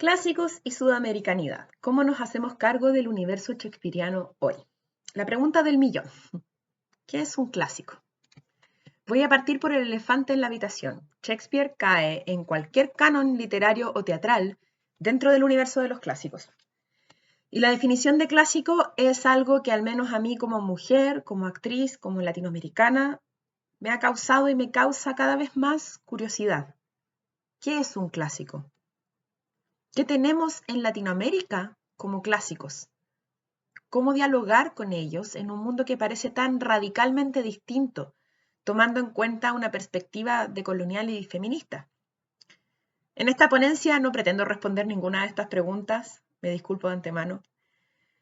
Clásicos y sudamericanidad. ¿Cómo nos hacemos cargo del universo shakespeariano hoy? La pregunta del millón. ¿Qué es un clásico? Voy a partir por el elefante en la habitación. Shakespeare cae en cualquier canon literario o teatral dentro del universo de los clásicos. Y la definición de clásico es algo que al menos a mí como mujer, como actriz, como latinoamericana, me ha causado y me causa cada vez más curiosidad. ¿Qué es un clásico? ¿Qué tenemos en Latinoamérica como clásicos? ¿Cómo dialogar con ellos en un mundo que parece tan radicalmente distinto, tomando en cuenta una perspectiva decolonial y feminista? En esta ponencia no pretendo responder ninguna de estas preguntas, me disculpo de antemano,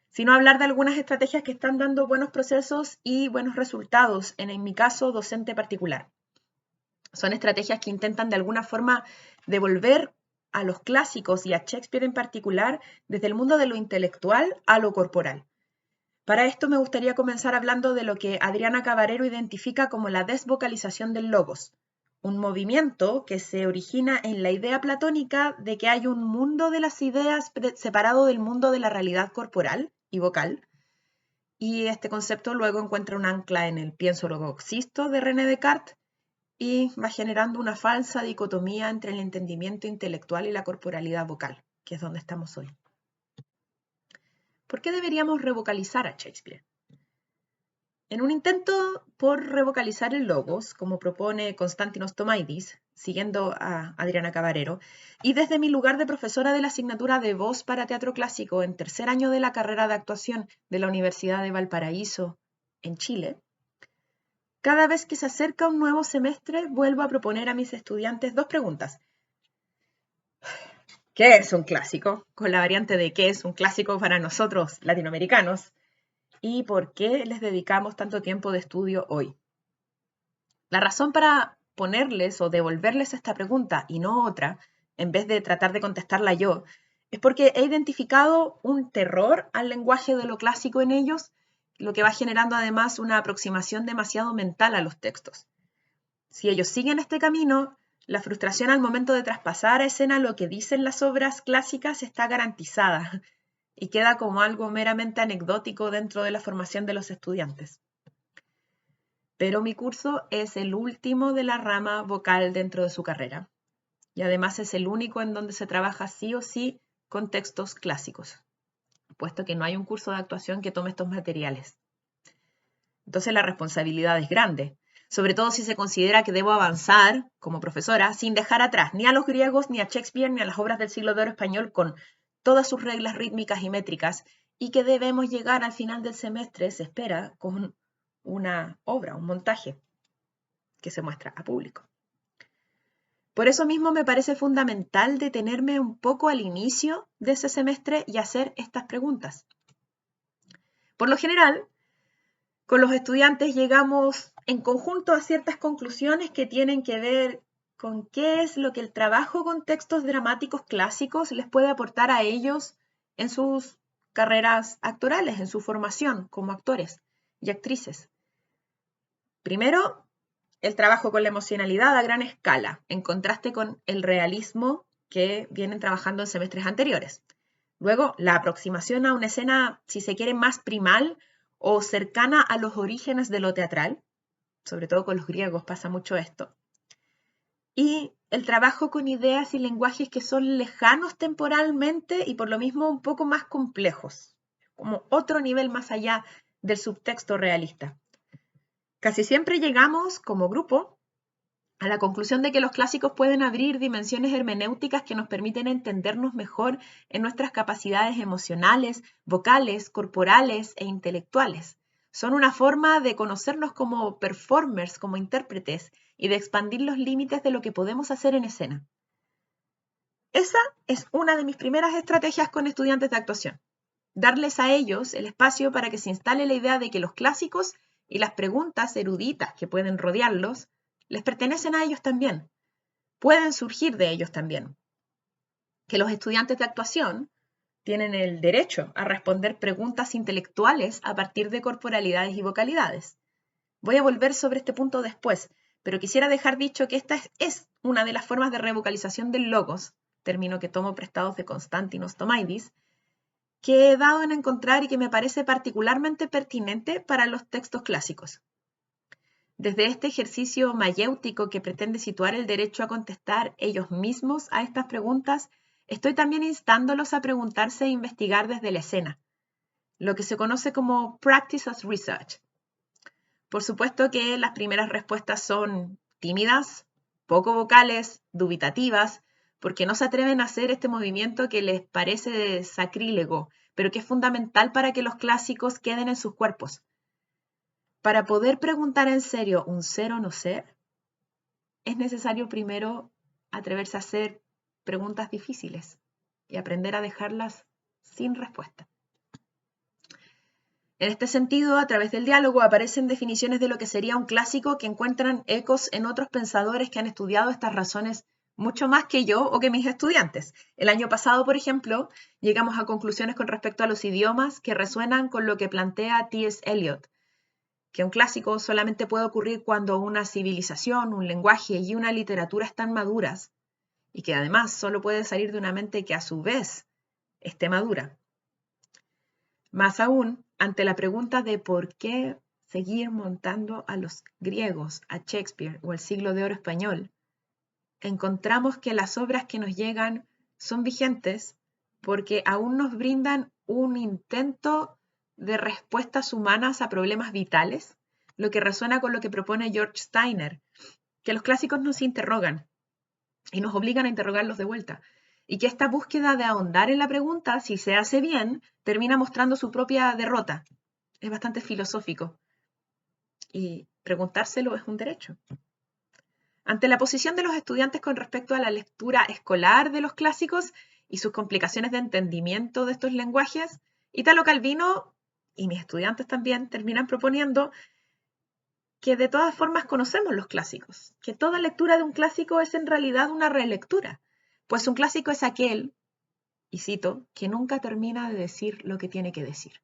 sino hablar de algunas estrategias que están dando buenos procesos y buenos resultados, en mi caso docente particular. Son estrategias que intentan de alguna forma devolver a los clásicos y a Shakespeare en particular desde el mundo de lo intelectual a lo corporal. Para esto me gustaría comenzar hablando de lo que Adriana Cabarero identifica como la desvocalización del logos, un movimiento que se origina en la idea platónica de que hay un mundo de las ideas separado del mundo de la realidad corporal y vocal, y este concepto luego encuentra un ancla en el pienso luego existo de René Descartes, y va generando una falsa dicotomía entre el entendimiento intelectual y la corporalidad vocal, que es donde estamos hoy. ¿Por qué deberíamos revocalizar a Shakespeare? En un intento por revocalizar el logos, como propone Konstantinos Tomaidis, siguiendo a Adriana Cabarero, y desde mi lugar de profesora de la asignatura de voz para teatro clásico en tercer año de la carrera de actuación de la Universidad de Valparaíso, en Chile, cada vez que se acerca un nuevo semestre, vuelvo a proponer a mis estudiantes dos preguntas. ¿Qué es un clásico? Con la variante de qué es un clásico para nosotros latinoamericanos y por qué les dedicamos tanto tiempo de estudio hoy. La razón para ponerles o devolverles esta pregunta y no otra, en vez de tratar de contestarla yo, es porque he identificado un terror al lenguaje de lo clásico en ellos, lo que va generando además una aproximación demasiado mental a los textos. Si ellos siguen este camino, la frustración al momento de traspasar a escena lo que dicen las obras clásicas está garantizada y queda como algo meramente anecdótico dentro de la formación de los estudiantes. Pero mi curso es el último de la rama vocal dentro de su carrera y además es el único en donde se trabaja sí o sí con textos clásicos, puesto que no hay un curso de actuación que tome estos materiales. Entonces la responsabilidad es grande, sobre todo si se considera que debo avanzar como profesora sin dejar atrás ni a los griegos, ni a Shakespeare, ni a las obras del siglo de oro español con todas sus reglas rítmicas y métricas, y que debemos llegar al final del semestre, se espera, con una obra, un montaje que se muestra a público. Por eso mismo me parece fundamental detenerme un poco al inicio de ese semestre y hacer estas preguntas. Por lo general, con los estudiantes llegamos en conjunto a ciertas conclusiones que tienen que ver con qué es lo que el trabajo con textos dramáticos clásicos les puede aportar a ellos en sus carreras actorales, en su formación como actores y actrices. Primero, el trabajo con la emocionalidad a gran escala, en contraste con el realismo que vienen trabajando en semestres anteriores. Luego, la aproximación a una escena, si se quiere, más primal o cercana a los orígenes de lo teatral, sobre todo con los griegos pasa mucho esto. Y el trabajo con ideas y lenguajes que son lejanos temporalmente y por lo mismo un poco más complejos, como otro nivel más allá del subtexto realista. Casi siempre llegamos, como grupo, a la conclusión de que los clásicos pueden abrir dimensiones hermenéuticas que nos permiten entendernos mejor en nuestras capacidades emocionales, vocales, corporales e intelectuales. Son una forma de conocernos como performers, como intérpretes, y de expandir los límites de lo que podemos hacer en escena. Esa es una de mis primeras estrategias con estudiantes de actuación. Darles a ellos el espacio para que se instale la idea de que los clásicos y las preguntas eruditas que pueden rodearlos les pertenecen a ellos también, pueden surgir de ellos también. Que los estudiantes de actuación tienen el derecho a responder preguntas intelectuales a partir de corporalidades y vocalidades. Voy a volver sobre este punto después, pero quisiera dejar dicho que esta es una de las formas de revocalización del logos término que tomo prestado de Konstantinos Tomaidis, que he dado en encontrar y que me parece particularmente pertinente para los textos clásicos. Desde este ejercicio mayéutico que pretende situar el derecho a contestar ellos mismos a estas preguntas, estoy también instándolos a preguntarse e investigar desde la escena, lo que se conoce como practice as research. Por supuesto que las primeras respuestas son tímidas, poco vocales, dubitativas, porque no se atreven a hacer este movimiento que les parece sacrílego, pero que es fundamental para que los clásicos queden en sus cuerpos. Para poder preguntar en serio un ser o no ser, es necesario primero atreverse a hacer preguntas difíciles y aprender a dejarlas sin respuesta. En este sentido, a través del diálogo aparecen definiciones de lo que sería un clásico que encuentran ecos en otros pensadores que han estudiado estas razones mucho más que yo o que mis estudiantes. El año pasado, por ejemplo, llegamos a conclusiones con respecto a los idiomas que resuenan con lo que plantea T.S. Eliot, que un clásico solamente puede ocurrir cuando una civilización, un lenguaje y una literatura están maduras, y que además solo puede salir de una mente que a su vez esté madura. Más aún, ante la pregunta de por qué seguir montando a los griegos, a Shakespeare o al siglo de oro español, encontramos que las obras que nos llegan son vigentes porque aún nos brindan un intento de respuestas humanas a problemas vitales, lo que resuena con lo que propone George Steiner, que los clásicos nos interrogan y nos obligan a interrogarlos de vuelta, y que esta búsqueda de ahondar en la pregunta, si se hace bien, termina mostrando su propia derrota. Es bastante filosófico, y preguntárselo es un derecho. Ante la posición de los estudiantes con respecto a la lectura escolar de los clásicos y sus complicaciones de entendimiento de estos lenguajes, Italo Calvino y mis estudiantes también terminan proponiendo que de todas formas conocemos los clásicos, que toda lectura de un clásico es en realidad una relectura, pues un clásico es aquel, y cito, que nunca termina de decir lo que tiene que decir.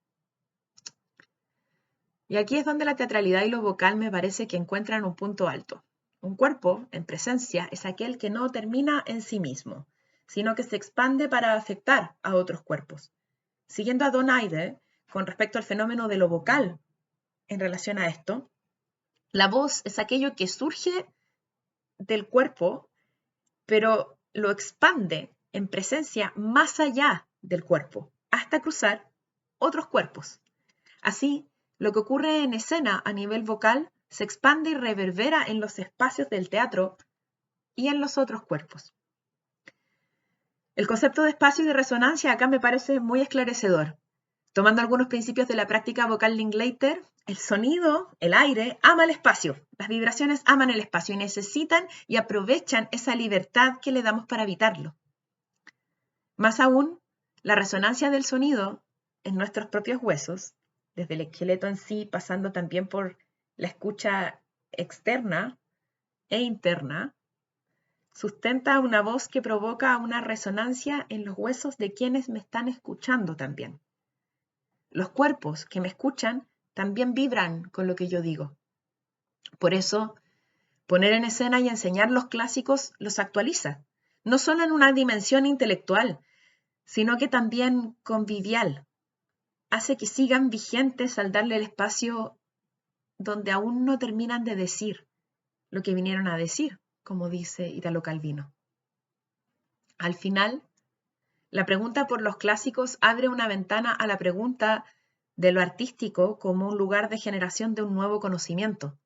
Y aquí es donde la teatralidad y lo vocal me parece que encuentran un punto alto. Un cuerpo, en presencia, es aquel que no termina en sí mismo, sino que se expande para afectar a otros cuerpos. Siguiendo a Donaire, con respecto al fenómeno de lo vocal en relación a esto, la voz es aquello que surge del cuerpo, pero lo expande en presencia más allá del cuerpo, hasta cruzar otros cuerpos. Así, lo que ocurre en escena a nivel vocal se expande y reverbera en los espacios del teatro y en los otros cuerpos. El concepto de espacio y de resonancia acá me parece muy esclarecedor. Tomando algunos principios de la práctica vocal Linklater, el sonido, el aire, ama el espacio. Las vibraciones aman el espacio y necesitan y aprovechan esa libertad que le damos para habitarlo. Más aún, la resonancia del sonido en nuestros propios huesos, desde el esqueleto en sí, pasando también por la escucha externa e interna, sustenta una voz que provoca una resonancia en los huesos de quienes me están escuchando también. Los cuerpos que me escuchan también vibran con lo que yo digo. Por eso, poner en escena y enseñar los clásicos los actualiza, no solo en una dimensión intelectual, sino que también convivial. Hace que sigan vigentes al darle el espacio donde aún no terminan de decir lo que vinieron a decir, como dice Italo Calvino. Al final, la pregunta por los clásicos abre una ventana a la pregunta de lo artístico como un lugar de generación de un nuevo conocimiento.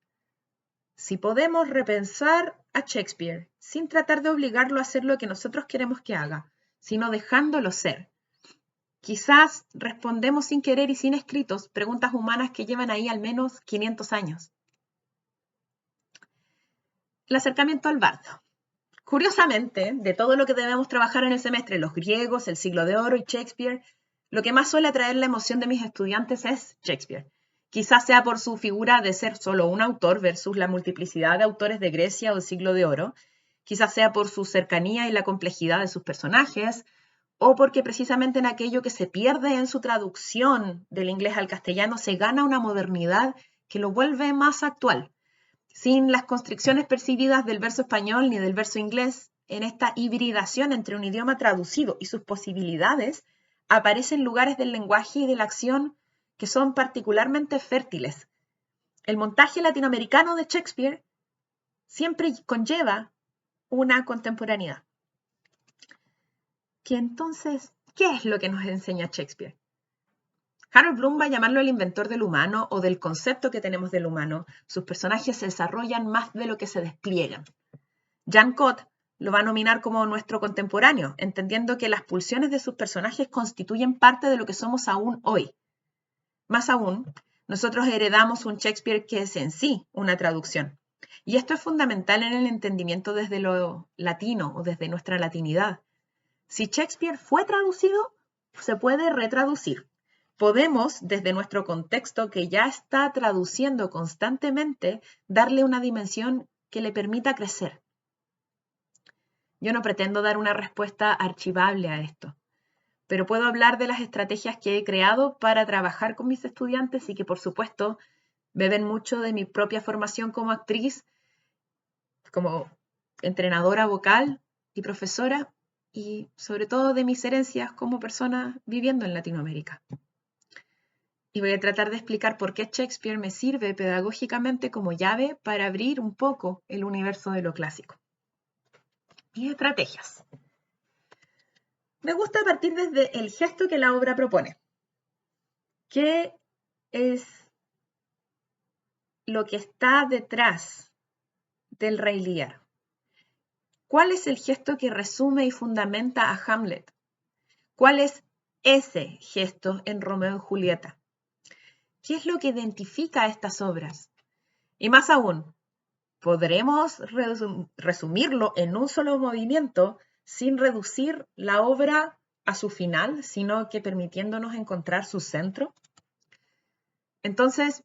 Si podemos repensar a Shakespeare sin tratar de obligarlo a hacer lo que nosotros queremos que haga, sino dejándolo ser, quizás respondemos sin querer y sin escritos preguntas humanas que llevan ahí al menos 500 años. El acercamiento al bardo. Curiosamente, de todo lo que debemos trabajar en el semestre, los griegos, el siglo de oro y Shakespeare, lo que más suele atraer la emoción de mis estudiantes es Shakespeare. Quizás sea por su figura de ser solo un autor versus la multiplicidad de autores de Grecia o del siglo de oro. Quizás sea por su cercanía y la complejidad de sus personajes, o porque precisamente en aquello que se pierde en su traducción del inglés al castellano se gana una modernidad que lo vuelve más actual. Sin las constricciones percibidas del verso español ni del verso inglés, en esta hibridación entre un idioma traducido y sus posibilidades, aparecen lugares del lenguaje y de la acción que son particularmente fértiles. El montaje latinoamericano de Shakespeare siempre conlleva una contemporaneidad. Entonces, ¿qué es lo que nos enseña Shakespeare? Harold Bloom va a llamarlo el inventor del humano o del concepto que tenemos del humano. Sus personajes se desarrollan más de lo que se despliegan. Jean Cott lo va a nominar como nuestro contemporáneo, entendiendo que las pulsiones de sus personajes constituyen parte de lo que somos aún hoy. Más aún, nosotros heredamos un Shakespeare que es en sí una traducción. Y esto es fundamental en el entendimiento desde lo latino o desde nuestra latinidad. Si Shakespeare fue traducido, se puede retraducir. Podemos, desde nuestro contexto que ya está traduciendo constantemente, darle una dimensión que le permita crecer. Yo no pretendo dar una respuesta archivable a esto, pero puedo hablar de las estrategias que he creado para trabajar con mis estudiantes y que, por supuesto, beben mucho de mi propia formación como actriz, como entrenadora vocal y profesora, y sobre todo de mis herencias como persona viviendo en Latinoamérica. Y voy a tratar de explicar por qué Shakespeare me sirve pedagógicamente como llave para abrir un poco el universo de lo clásico. Mis estrategias. Me gusta partir desde el gesto que la obra propone. ¿Qué es lo que está detrás del Rey Lear? ¿Cuál es el gesto que resume y fundamenta a Hamlet? ¿Cuál es ese gesto en Romeo y Julieta? ¿Qué es lo que identifica a estas obras? Y más aún, ¿podremos resumirlo en un solo movimiento sin reducir la obra a su final, sino que permitiéndonos encontrar su centro? Entonces,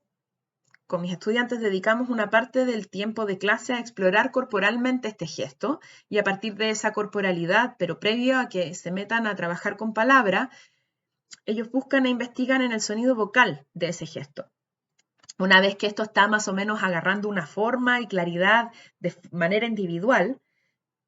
con mis estudiantes dedicamos una parte del tiempo de clase a explorar corporalmente este gesto y a partir de esa corporalidad, pero previo a que se metan a trabajar con palabra, ellos buscan e investigan en el sonido vocal de ese gesto. Una vez que esto está más o menos agarrando una forma y claridad de manera individual,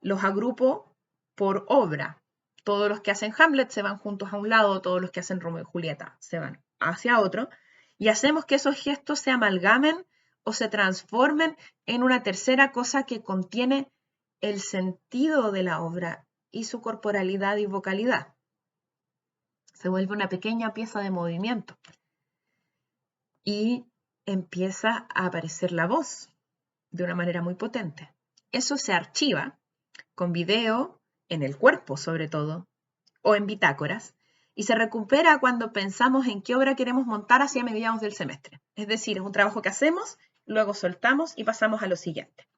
los agrupo por obra. Todos los que hacen Hamlet se van juntos a un lado, todos los que hacen Romeo y Julieta se van hacia otro, y hacemos que esos gestos se amalgamen o se transformen en una tercera cosa que contiene el sentido de la obra y su corporalidad y vocalidad. Se vuelve una pequeña pieza de movimiento. Y empieza a aparecer la voz de una manera muy potente. Eso se archiva con video, en el cuerpo sobre todo, o en bitácoras, y se recupera cuando pensamos en qué obra queremos montar hacia mediados del semestre. Es decir, es un trabajo que hacemos, luego soltamos y pasamos a lo siguiente.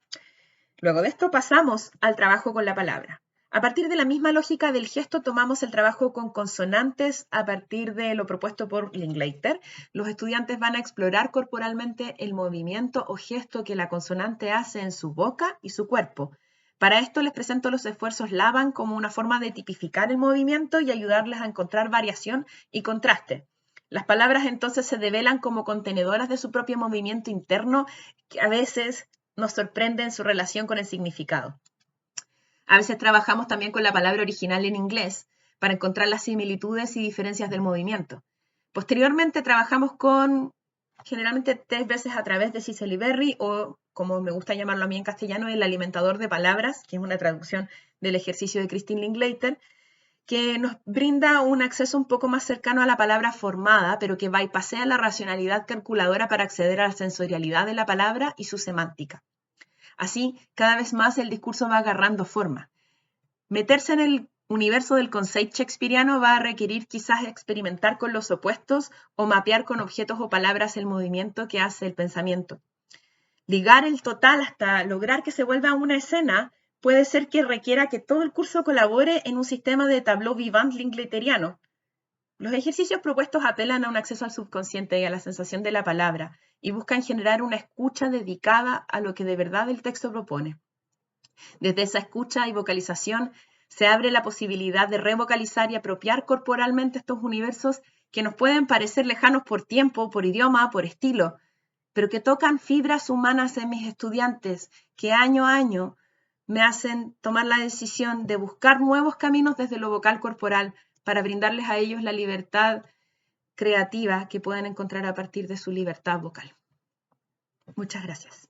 Luego de esto pasamos al trabajo con la palabra. A partir de la misma lógica del gesto tomamos el trabajo con consonantes a partir de lo propuesto por Linklater. Los estudiantes van a explorar corporalmente el movimiento o gesto que la consonante hace en su boca y su cuerpo. Para esto les presento los esfuerzos Laban como una forma de tipificar el movimiento y ayudarles a encontrar variación y contraste. Las palabras entonces se develan como contenedoras de su propio movimiento interno que a veces nos sorprende en su relación con el significado. A veces trabajamos también con la palabra original en inglés para encontrar las similitudes y diferencias del movimiento. Posteriormente trabajamos con, generalmente 3 veces a través de Cicely Berry o, como me gusta llamarlo a mí en castellano, el alimentador de palabras, que es una traducción del ejercicio de Christine Linklater, que nos brinda un acceso un poco más cercano a la palabra formada, pero que bypassea la racionalidad calculadora para acceder a la sensorialidad de la palabra y su semántica. Así, cada vez más el discurso va agarrando forma. Meterse en el universo del conceito shakespeariano va a requerir quizás experimentar con los opuestos o mapear con objetos o palabras el movimiento que hace el pensamiento. Ligar el total hasta lograr que se vuelva una escena puede ser que requiera que todo el curso colabore en un sistema de tableau vivant linklateriano. Los ejercicios propuestos apelan a un acceso al subconsciente y a la sensación de la palabra y buscan generar una escucha dedicada a lo que de verdad el texto propone. Desde esa escucha y vocalización se abre la posibilidad de revocalizar y apropiar corporalmente estos universos que nos pueden parecer lejanos por tiempo, por idioma, por estilo, pero que tocan fibras humanas en mis estudiantes que año a año me hacen tomar la decisión de buscar nuevos caminos desde lo vocal corporal para brindarles a ellos la libertad creativa que pueden encontrar a partir de su libertad vocal. Muchas gracias.